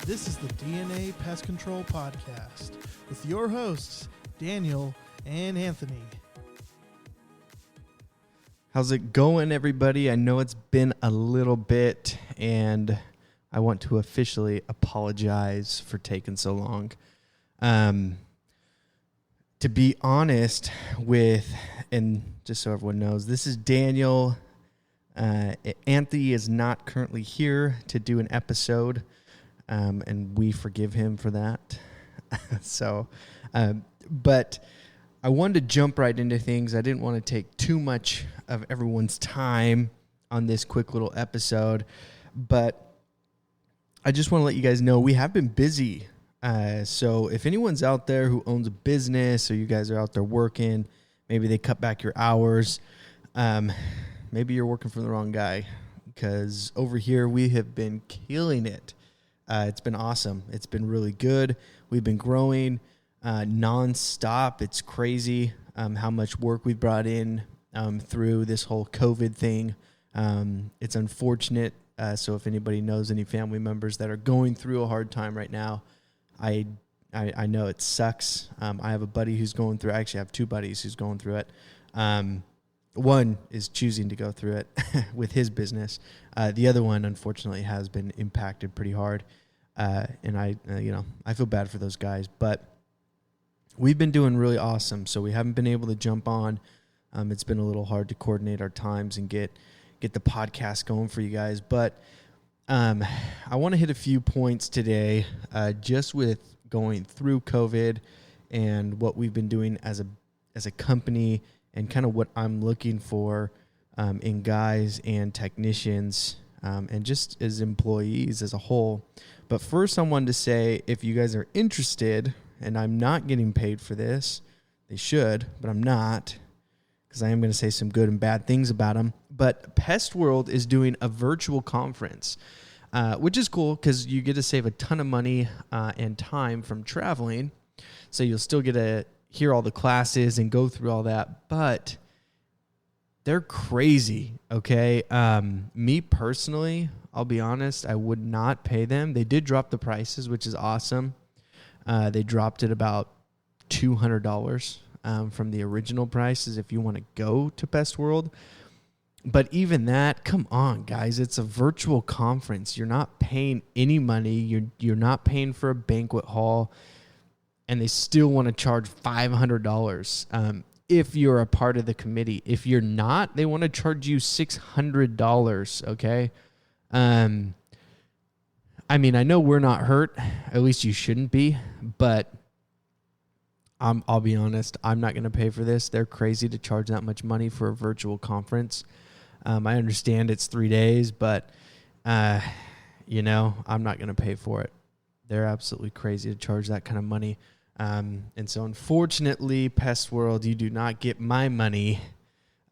This is the DNA Pest Control Podcast with your hosts, Daniel and Anthony. How's it going, everybody? I know it's been a little bit, and I want to officially apologize for taking so long. To be honest with, and just so everyone knows, this is Daniel. Anthony is not currently here to do an episode, and we forgive him for that. But I wanted to jump right into things. I didn't want to take too much of everyone's time on this quick little episode, but I just want to let you guys know we have been busy. So if anyone's out there who owns a business, or you guys are out there working, maybe they cut back your hours, maybe you're working for the wrong guy, because over here we have been killing it. It's been awesome. It's been really good. We've been growing nonstop. It's crazy how much work we've brought in through this whole COVID thing. It's unfortunate. So if anybody knows any family members that are going through a hard time right now, I know it sucks. I have a buddy who's going through. I actually have two buddies who's going through it. One is choosing to go through it with his business. The other one, unfortunately, has been impacted pretty hard. And I feel bad for those guys, but we've been doing really awesome. So we haven't been able to jump on. It's been a little hard to coordinate our times and get the podcast going for you guys. But I want to hit a few points today, just with going through COVID and what we've been doing as a company, and kind of what I'm looking for in guys and technicians, and just as employees as a whole. But first, I wanted to say, if you guys are interested, and I'm not getting paid for this, they should, but I'm not, because I am going to say some good and bad things about them. But Pest World is doing a virtual conference, which is cool because you get to save a ton of money and time from traveling. So you'll still get to hear all the classes and go through all that, but they're crazy, okay? Me personally, I'll be honest, I would not pay them. They did drop the prices, which is awesome. They dropped it about $200 from the original prices if you want to go to Pest World. But even that, come on, guys, it's a virtual conference. You're not paying any money. You're not paying for a banquet hall. And they still want to charge $500 if you're a part of the committee. If you're not, they want to charge you $600, okay? I mean, I know we're not hurt. At least you shouldn't be. But I'll be honest, I'm not going to pay for this. They're crazy to charge that much money for a virtual conference. I understand it's 3 days, but, I'm not going to pay for it. They're absolutely crazy to charge that kind of money. And so, unfortunately, Pest World, you do not get my money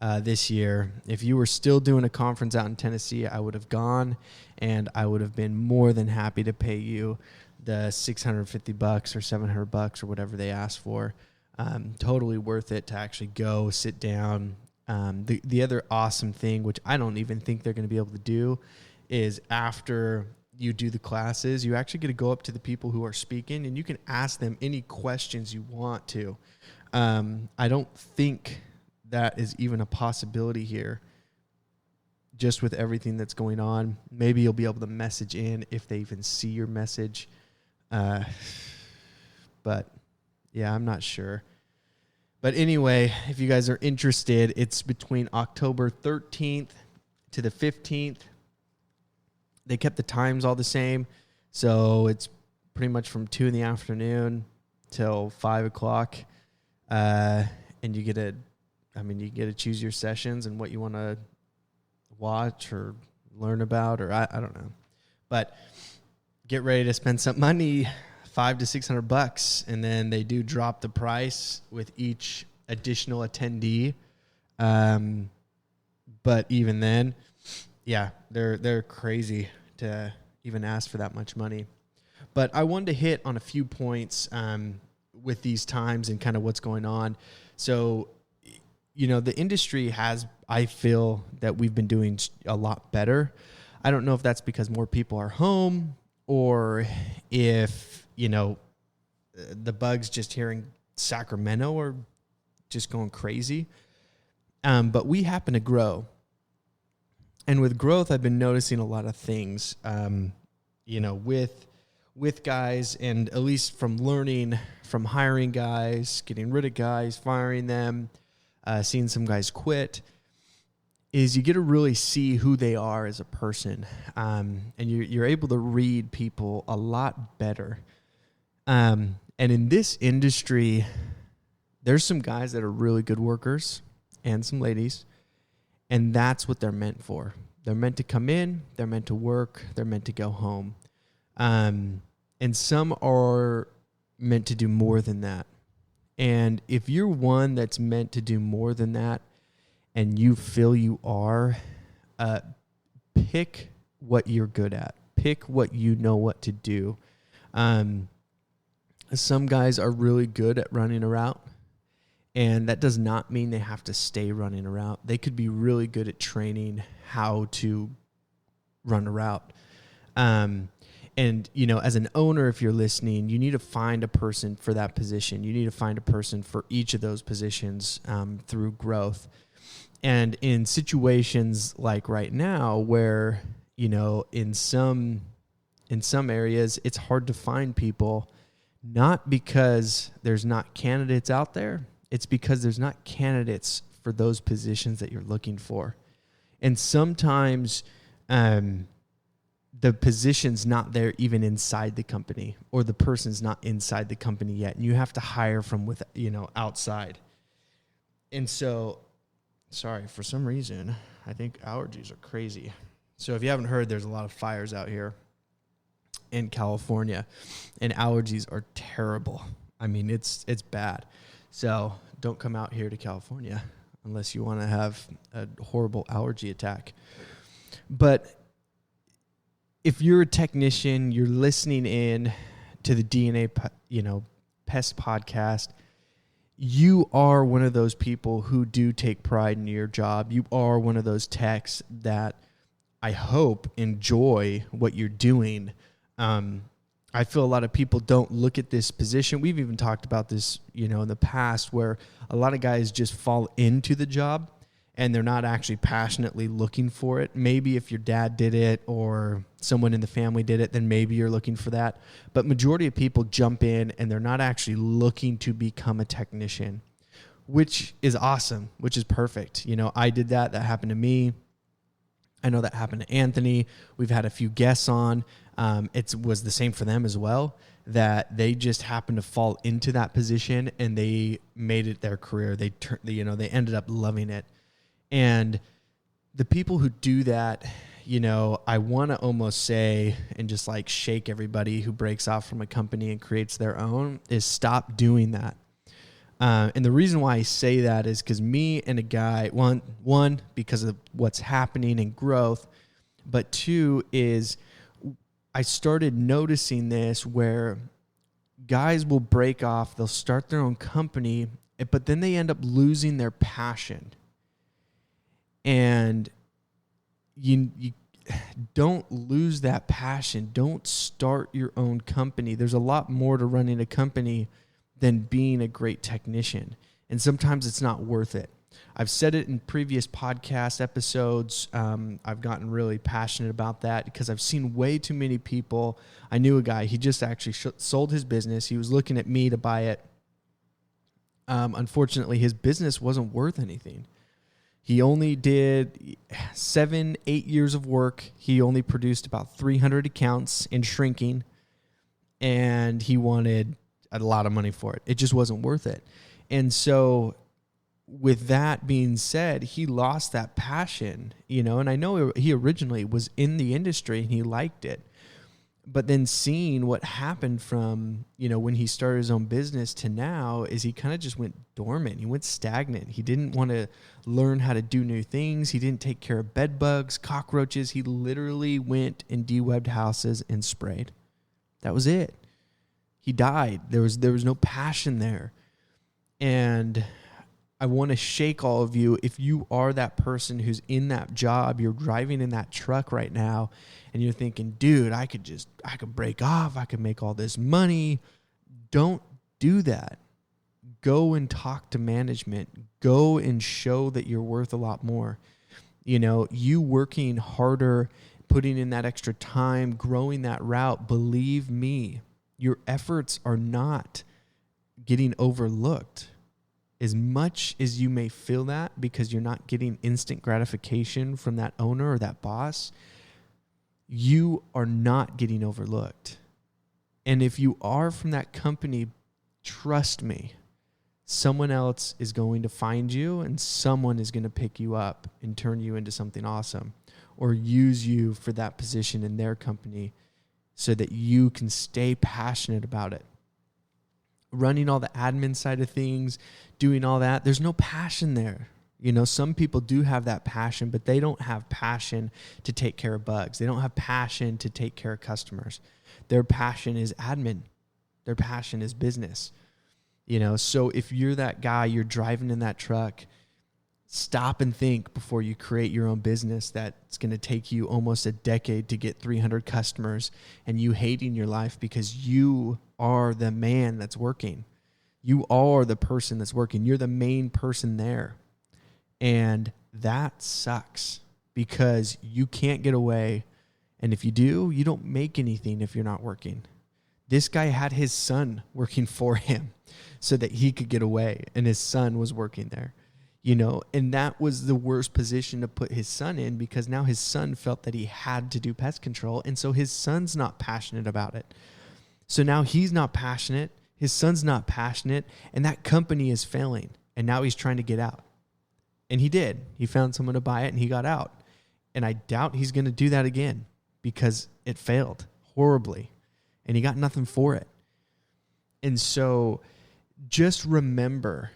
this year. If you were still doing a conference out in Tennessee, I would have gone, and I would have been more than happy to pay you the $650 or $700 or whatever they asked for. Totally worth it to actually go sit down. The other awesome thing, which I don't even think they're going to be able to do, is after you do the classes, you actually get to go up to the people who are speaking, and you can ask them any questions you want to. I don't think that is even a possibility here, just with everything that's going on. Maybe you'll be able to message in if they even see your message. But yeah, I'm not sure. But anyway, if you guys are interested, it's between October 13th to the 15th. They kept the times all the same, so it's pretty much from 2 in the afternoon till 5 o'clock, and you get to choose your sessions and what you want to watch or learn about, or I don't know. But get ready to spend some money, $500 to $600, and then they do drop the price with each additional attendee. But even then, yeah, they're crazy to even ask for that much money. But I wanted to hit on a few points with these times and kind of what's going on. So, the industry has, I feel that we've been doing a lot better. I don't know if that's because more people are home or if, the bugs just here in Sacramento are just going crazy. But we happen to grow. And with growth, I've been noticing a lot of things, with guys, and at least from learning from hiring guys, getting rid of guys, firing them, seeing some guys quit, is you get to really see who they are as a person. And you're able to read people a lot better. And in this industry, there's some guys that are really good workers and some ladies, and that's what they're meant for. They're meant to come in, they're meant to work, they're meant to go home. And some are meant to do more than that. And if you're one that's meant to do more than that, and you feel you are, pick what you're good at. Pick what you know what to do. Some guys are really good at running a route, and that does not mean they have to stay running a route. They could be really good at training how to run a route. And, as an owner, if you're listening, you need to find a person for that position. You need to find a person for each of those positions through growth. And in situations like right now where, in some areas, it's hard to find people, not because there's not candidates out there. It's because there's not candidates for those positions that you're looking for. And sometimes the position's not there even inside the company, or the person's not inside the company yet. And you have to hire from outside. And so, sorry, for some reason, I think allergies are crazy. So if you haven't heard, there's a lot of fires out here in California, and allergies are terrible. I mean, it's bad. So don't come out here to California unless you want to have a horrible allergy attack. But if you're a technician, you're listening in to the DNA, Pest podcast, you are one of those people who do take pride in your job. You are one of those techs that I hope enjoy what you're doing. I feel a lot of people don't look at this position. We've even talked about this, in the past, where a lot of guys just fall into the job and they're not actually passionately looking for it. Maybe if your dad did it or someone in the family did it, then maybe you're looking for that. But majority of people jump in and they're not actually looking to become a technician, which is awesome, which is perfect. I did that. That happened to me. I know that happened to Anthony. We've had a few guests on. It was the same for them as well, that they just happened to fall into that position and they made it their career. They ended up loving it. And the people who do that, I want to almost say, and just like shake everybody who breaks off from a company and creates their own, is stop doing that. And the reason why I say that is because me and a guy, one, because of what's happening in growth, but two is I started noticing this where guys will break off, they'll start their own company, but then they end up losing their passion. And you don't lose that passion. Don't start your own company. There's a lot more to running a company than being a great technician. And sometimes it's not worth it. I've said it in previous podcast episodes. I've gotten really passionate about that because I've seen way too many people. I knew a guy, he just actually sold his business. He was looking at me to buy it. Unfortunately, his business wasn't worth anything. He only did 7-8 years of work. He only produced about 300 accounts and shrinking, and he wanted a lot of money for it. It just wasn't worth it. And so with that being said, he lost that passion, and I know he originally was in the industry and he liked it. But then seeing what happened from, when he started his own business to now is he kind of just went dormant. He went stagnant. He didn't want to learn how to do new things. He didn't take care of bed bugs, cockroaches. He literally went and de-webbed houses and sprayed. That was it. He died. There was no passion there. And I want to shake all of you. If you are that person who's in that job, you're driving in that truck right now, and you're thinking, dude, I could break off. I could make all this money. Don't do that. Go and talk to management. Go and show that you're worth a lot more. You working harder, putting in that extra time, growing that route, believe me, your efforts are not getting overlooked. As much as you may feel that because you're not getting instant gratification from that owner or that boss, you are not getting overlooked. And if you are from that company, trust me, someone else is going to find you and someone is going to pick you up and turn you into something awesome or use you for that position in their company so that you can stay passionate about it. Running all the admin side of things, doing all that, there's no passion there. Some people do have that passion, but they don't have passion to take care of bugs. They don't have passion to take care of customers. Their passion is admin. Their passion is business. So if you're that guy, you're driving in that truck, stop and think before you create your own business that's going to take you almost a decade to get 300 customers and you hating your life because you are the man that's working. You are the person that's working. You're the main person there. And that sucks because you can't get away. And if you do, you don't make anything if you're not working. This guy had his son working for him so that he could get away. And his son was working there. And that was the worst position to put his son in because now his son felt that he had to do pest control. And so his son's not passionate about it. So now he's not passionate. His son's not passionate. And that company is failing. And now he's trying to get out. And he did. He found someone to buy it and he got out. And I doubt he's going to do that again because it failed horribly. And he got nothing for it. And so just remember,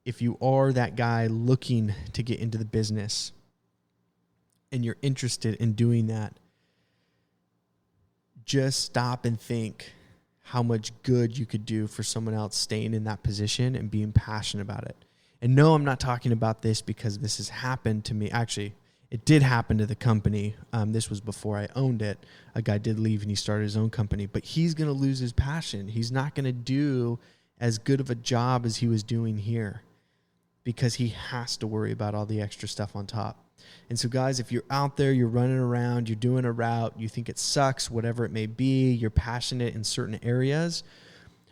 if you are that guy looking to get into the business and you're interested in doing that, just stop and think how much good you could do for someone else staying in that position and being passionate about it. And no, I'm not talking about this because this has happened to me. Actually, it did happen to the company. This was before I owned it. A guy did leave and he started his own company, but he's going to lose his passion. He's not going to do as good of a job as he was doing here because he has to worry about all the extra stuff on top. And so guys, if you're out there, you're running around, you're doing a route, you think it sucks, whatever it may be, you're passionate in certain areas,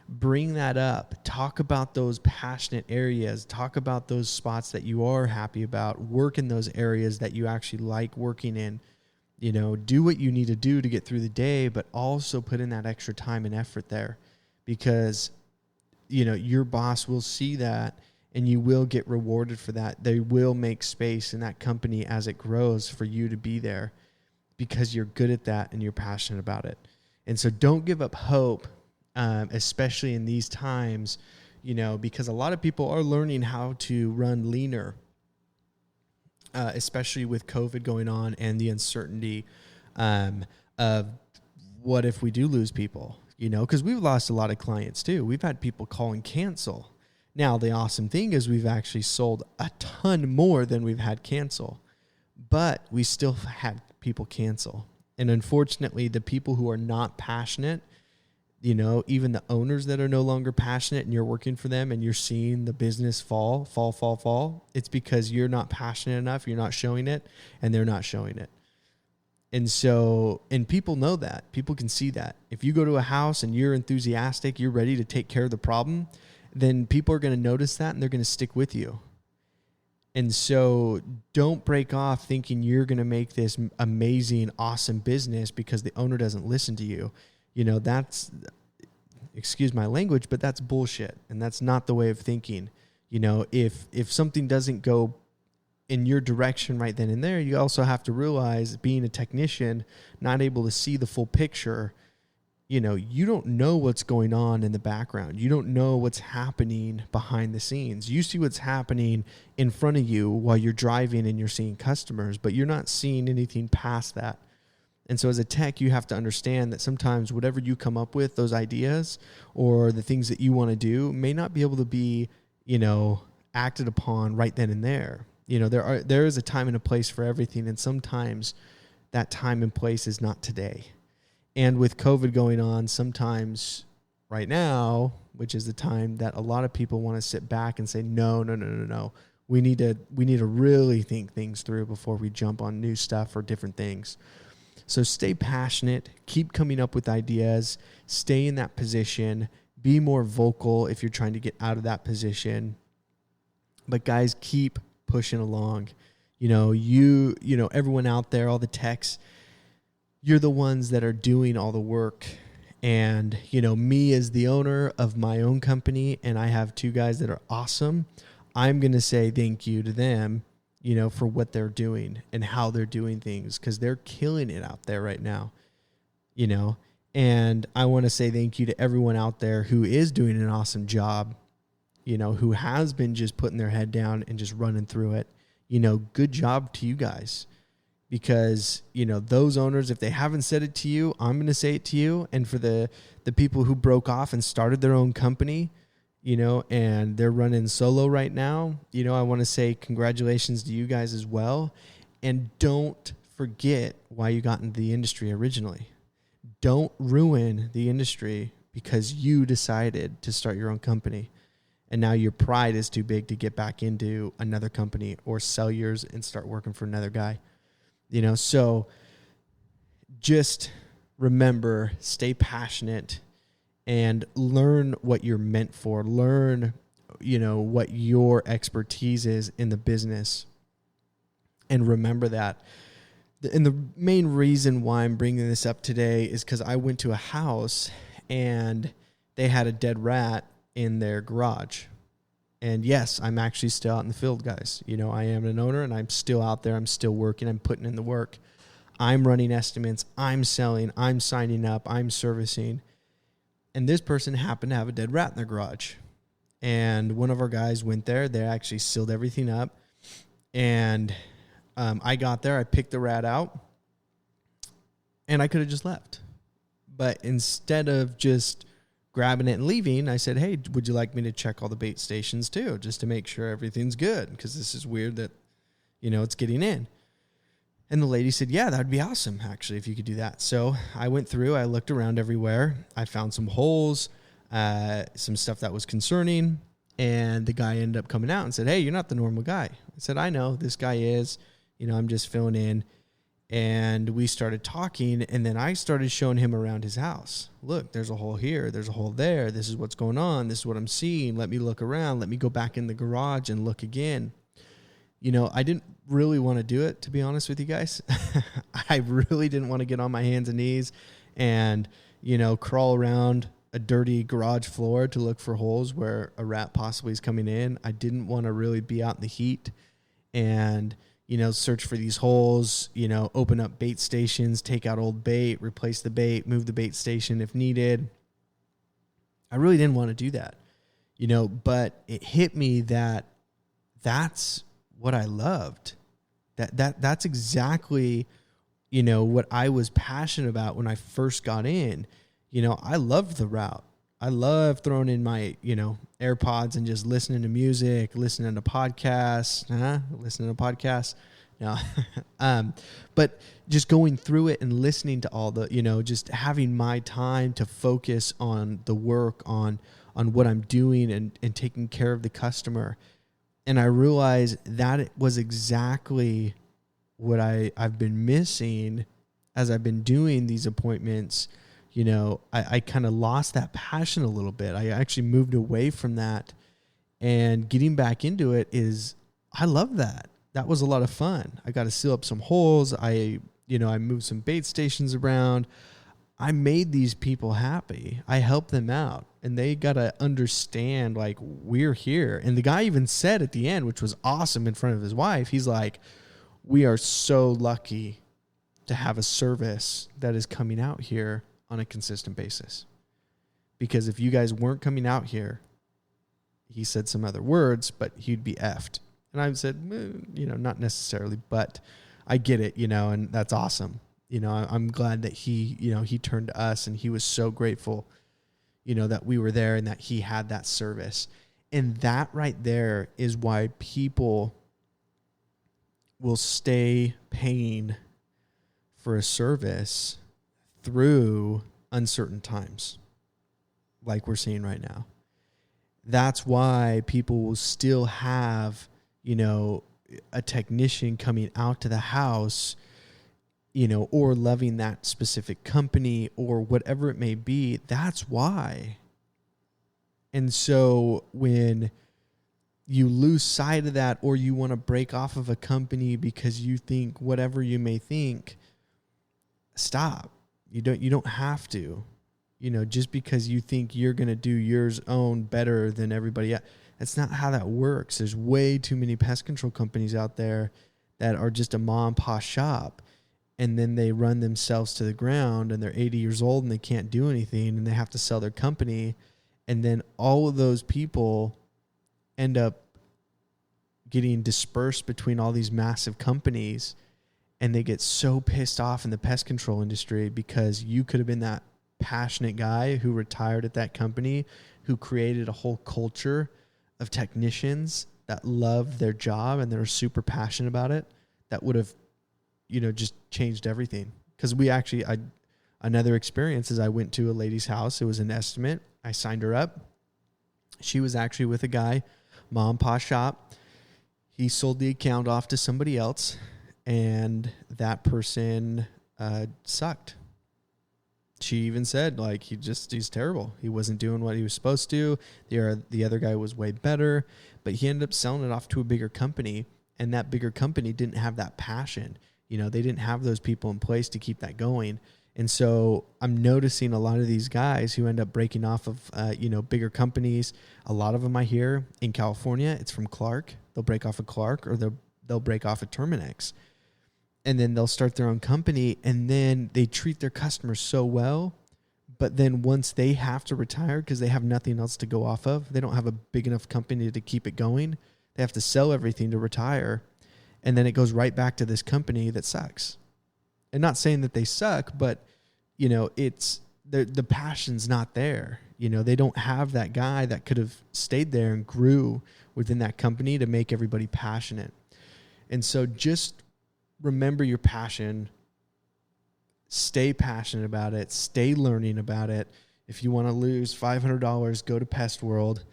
bring that up. Talk about those passionate areas. Talk about those spots that you are happy about. Work in those areas that you actually like working in. Do what you need to do to get through the day, but also put in that extra time and effort there because, your boss will see that and you will get rewarded for that. They will make space in that company as it grows for you to be there because you're good at that and you're passionate about it. And so don't give up hope, especially in these times, because a lot of people are learning how to run leaner, especially with COVID going on and the uncertainty of what if we do lose people, because we've lost a lot of clients too. We've had people call and cancel. Now, the awesome thing is we've actually sold a ton more than we've had cancel, but we still had people cancel. And unfortunately, the people who are not passionate, even the owners that are no longer passionate and you're working for them and you're seeing the business fall, it's because you're not passionate enough, you're not showing it, and they're not showing it. And so, and people know that. People can see that. If you go to a house and you're enthusiastic, you're ready to take care of the problem, then people are going to notice that and they're going to stick with you. And so don't break off thinking you're going to make this amazing, awesome business because the owner doesn't listen to you. That's, excuse my language, but that's bullshit. And that's not the way of thinking. If something doesn't go in your direction right then and there, you also have to realize being a technician, not able to see the full picture, you don't know what's going on in the background. You don't know what's happening behind the scenes. You see what's happening in front of you while you're driving and you're seeing customers, but you're not seeing anything past that. And so as a tech, you have to understand that sometimes whatever you come up with, those ideas or the things that you want to do may not be able to be, acted upon right then and there. You know, there is a time and a place for everything, and sometimes that time and place is not today. And with COVID going on, sometimes right now, which is the time that a lot of people want to sit back and say, no. We need to really think things through before we jump on new stuff or different things. So stay passionate, keep coming up with ideas, stay in that position, be more vocal if you're trying to get out of that position. But guys, keep pushing along. You know, everyone out there, all the techs, you're the ones that are doing all the work. And, you know, me as the owner of my own company, and I have 2 guys that are awesome, I'm going to say thank you to them, you know, for what they're doing and how they're doing things, because they're killing it out there right now, you know. And I want to say thank you to everyone out there who is doing an awesome job, you know, who has been just putting their head down and just running through it. You know, good job to you guys. Because, you know, those owners, if they haven't said it to you, I'm going to say it to you. And for the people who broke off and started their own company, you know, and they're running solo right now, you know, I want to say congratulations to you guys as well. And don't forget why you got into the industry originally. Don't ruin the industry because you decided to start your own company. And now your pride is too big to get back into another company or sell yours and start working for another guy. You know, so just remember, stay passionate and learn what you're meant for. Learn, you know, what your expertise is in the business. And remember that. And the main reason why I'm bringing this up today is because I went to a house and they had a dead rat in their garage. And yes, I'm actually still out in the field, guys. You know, I am an owner and I'm still out there. I'm still working. I'm putting in the work. I'm running estimates. I'm selling. I'm signing up. I'm servicing. And this person happened to have a dead rat in their garage. And one of our guys went there. They actually sealed everything up. And I got there. I picked the rat out. And I could have just left. But instead of just grabbing it and leaving, I said, hey, would you like me to check all the bait stations too, just to make sure everything's good? Because this is weird that, you know, it's getting in. And the lady said, yeah, that would be awesome, actually, if you could do that. So I went through, I looked around everywhere. I found some holes, some stuff that was concerning. And the guy ended up coming out and said, hey, you're not the normal guy. I said, I know, this guy is. You know, I'm just filling in. And we started talking, and then I started showing him around his house. Look, there's a hole here. There's a hole there. This is what's going on. This is what I'm seeing. Let me look around. Let me go back in the garage and look again. You know, I didn't really want to do it, to be honest with you guys. I really didn't want to get on my hands and knees and, you know, crawl around a dirty garage floor to look for holes where a rat possibly is coming in. I didn't want to really be out in the heat and, you know, search for these holes, you know, open up bait stations, take out old bait, replace the bait, move the bait station if needed. I really didn't want to do that, you know, but it hit me that that's what I loved. That's exactly, you know, what I was passionate about when I first got in. You know, I loved the route. I love throwing in my, you know, AirPods and just listening to music, listening to podcasts, No, but just going through it and listening to all the, you know, just having my time to focus on the work, on what I'm doing and taking care of the customer. And I realized that it was exactly what I've been missing as I've been doing these appointments. You know, I kind of lost that passion a little bit. I actually moved away from that, and getting back into it I love that. That was a lot of fun. I got to seal up some holes. I moved some bait stations around. I made these people happy. I helped them out, and they got to understand, like, we're here. And the guy even said at the end, which was awesome in front of his wife, he's like, we are so lucky to have a service that is coming out here on a consistent basis. Because if you guys weren't coming out here, he said some other words, but he'd be effed. And I said, you know, not necessarily, but I get it, you know, and that's awesome. You know, I'm glad that he turned to us, and he was so grateful, you know, that we were there and that he had that service. And that right there is why people will stay paying for a service through uncertain times, like we're seeing right now. That's why people will still have, a technician coming out to the house, or loving that specific company or whatever it may be. That's why. And so when you lose sight of that, or you want to break off of a company because you think whatever you may think, stop. You don't have to, just because you think you're going to do yours own better than everybody else. That's not how that works. There's way too many pest control companies out there that are just a mom and pop shop, and then they run themselves to the ground, and they're 80 years old and they can't do anything, and they have to sell their company. And then all of those people end up getting dispersed between all these massive companies, and they get so pissed off in the pest control industry because you could have been that passionate guy who retired at that company, who created a whole culture of technicians that love their job and they're super passionate about it, that would have, just changed everything. Because another experience is I went to a lady's house. It was an estimate. I signed her up. She was actually with a guy, mom and pop shop. He sold the account off to somebody else, and that person sucked. She even said, he's terrible. He wasn't doing what he was supposed to. The other guy was way better, but he ended up selling it off to a bigger company, and that bigger company didn't have that passion. They didn't have those people in place to keep that going. And so I'm noticing a lot of these guys who end up breaking off of, bigger companies. A lot of them I hear in California, it's from Clark. They'll break off of Clark, or they'll break off of Terminix. And then they'll start their own company, and then they treat their customers so well. But then once they have to retire because they have nothing else to go off of, they don't have a big enough company to keep it going. They have to sell everything to retire. And then it goes right back to this company that sucks. And not saying that they suck, but, it's the passion's not there. They don't have that guy that could have stayed there and grew within that company to make everybody passionate. And so just remember your passion. Stay passionate about it. Stay learning about it. If you want to lose $500, go to Pest World.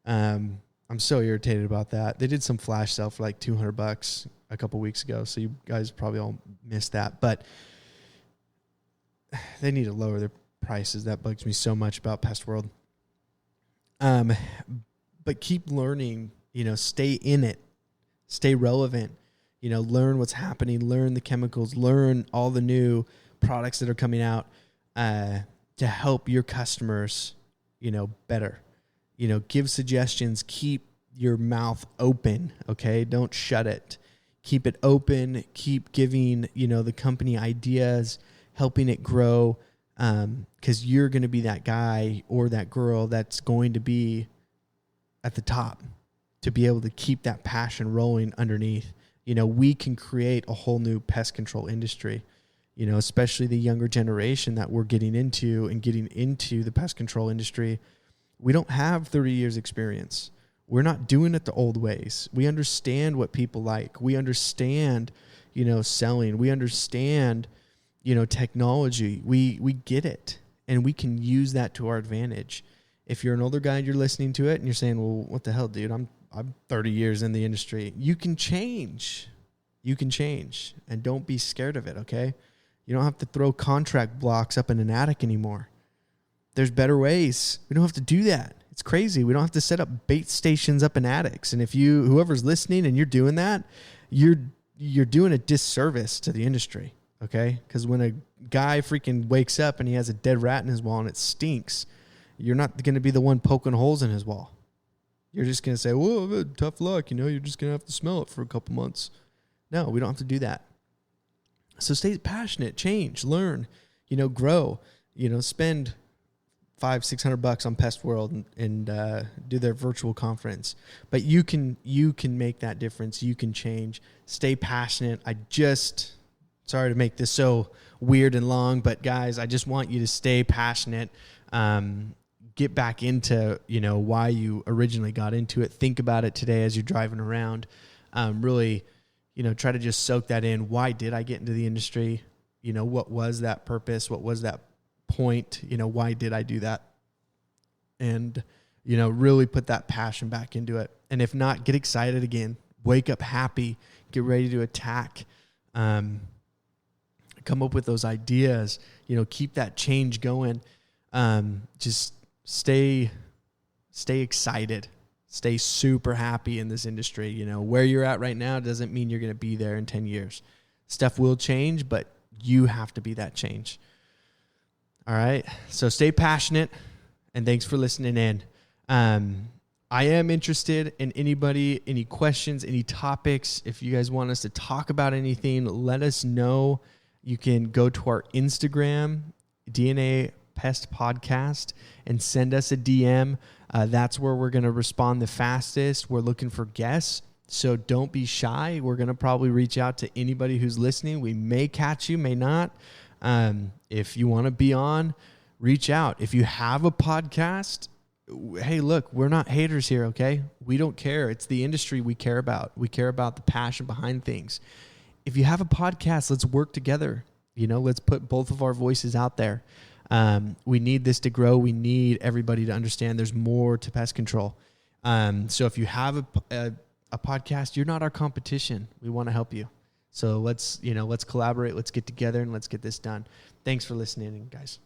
I'm so irritated about that. They did some flash sale for like $200 a couple weeks ago, so you guys probably all missed that. But they need to lower their prices. That bugs me so much about Pest World. But keep learning. Stay in it. Stay relevant. Learn what's happening. Learn the chemicals. Learn all the new products that are coming out to help your customers, better. Give suggestions. Keep your mouth open, okay? Don't shut it. Keep it open. Keep giving, the company ideas, helping it grow, because you're going to be that guy or that girl that's going to be at the top to be able to keep that passion rolling underneath. We can create a whole new pest control industry, especially the younger generation that we're getting into the pest control industry. We don't have 30 years experience. We're not doing it the old ways. We understand what people like. We understand, selling. We understand, technology. We get it, and we can use that to our advantage. If you're an older guy and you're listening to it and you're saying, well, what the hell, dude? I'm 30 years in the industry. You can change. And don't be scared of it, okay? You don't have to throw contract blocks up in an attic anymore. There's better ways. We don't have to do that. It's crazy. We don't have to set up bait stations up in attics. And if whoever's listening and you're doing that, you're doing a disservice to the industry, okay? Because when a guy freaking wakes up and he has a dead rat in his wall and it stinks, you're not going to be the one poking holes in his wall. You're just going to say, whoa, tough luck. You're just going to have to smell it for a couple months. No, we don't have to do that. So stay passionate, change, learn, grow, spend $500-600 on Pest World and do their virtual conference. But you can make that difference. You can change. Stay passionate. Sorry to make this so weird and long, but guys, I just want you to stay passionate. get back into, why you originally got into it. Think about it today as you're driving around. Really, try to just soak that in. Why did I get into the industry? What was that purpose? What was that point? Why did I do that? And, really put that passion back into it. And if not, get excited again. Wake up happy. Get ready to attack. Come up with those ideas. Keep that change going. Just stay excited. Stay super happy in this industry. Where you're at right now doesn't mean you're going to be there in 10 years. Stuff will change, but you have to be that change. All right. So stay passionate, and thanks for listening in. I am interested in any questions, any topics. If you guys want us to talk about anything, let us know. You can go to our Instagram, DNA Pest Podcast, and send us a DM. That's where we're going to respond the fastest. We're looking for guests, so don't be shy. We're going to probably reach out to anybody who's listening. We may catch you, may not. If you want to be on, reach out. If you have a podcast, hey, look, we're not haters here, okay? We don't care. It's the industry we care about. We care about the passion behind things. If you have a podcast, let's work together. Let's put both of our voices out there. We need this to grow. We need everybody to understand there's more to pest control. So if you have a podcast, you're not our competition. We want to help you. So let's collaborate. Let's get together and let's get this done. Thanks for listening, guys.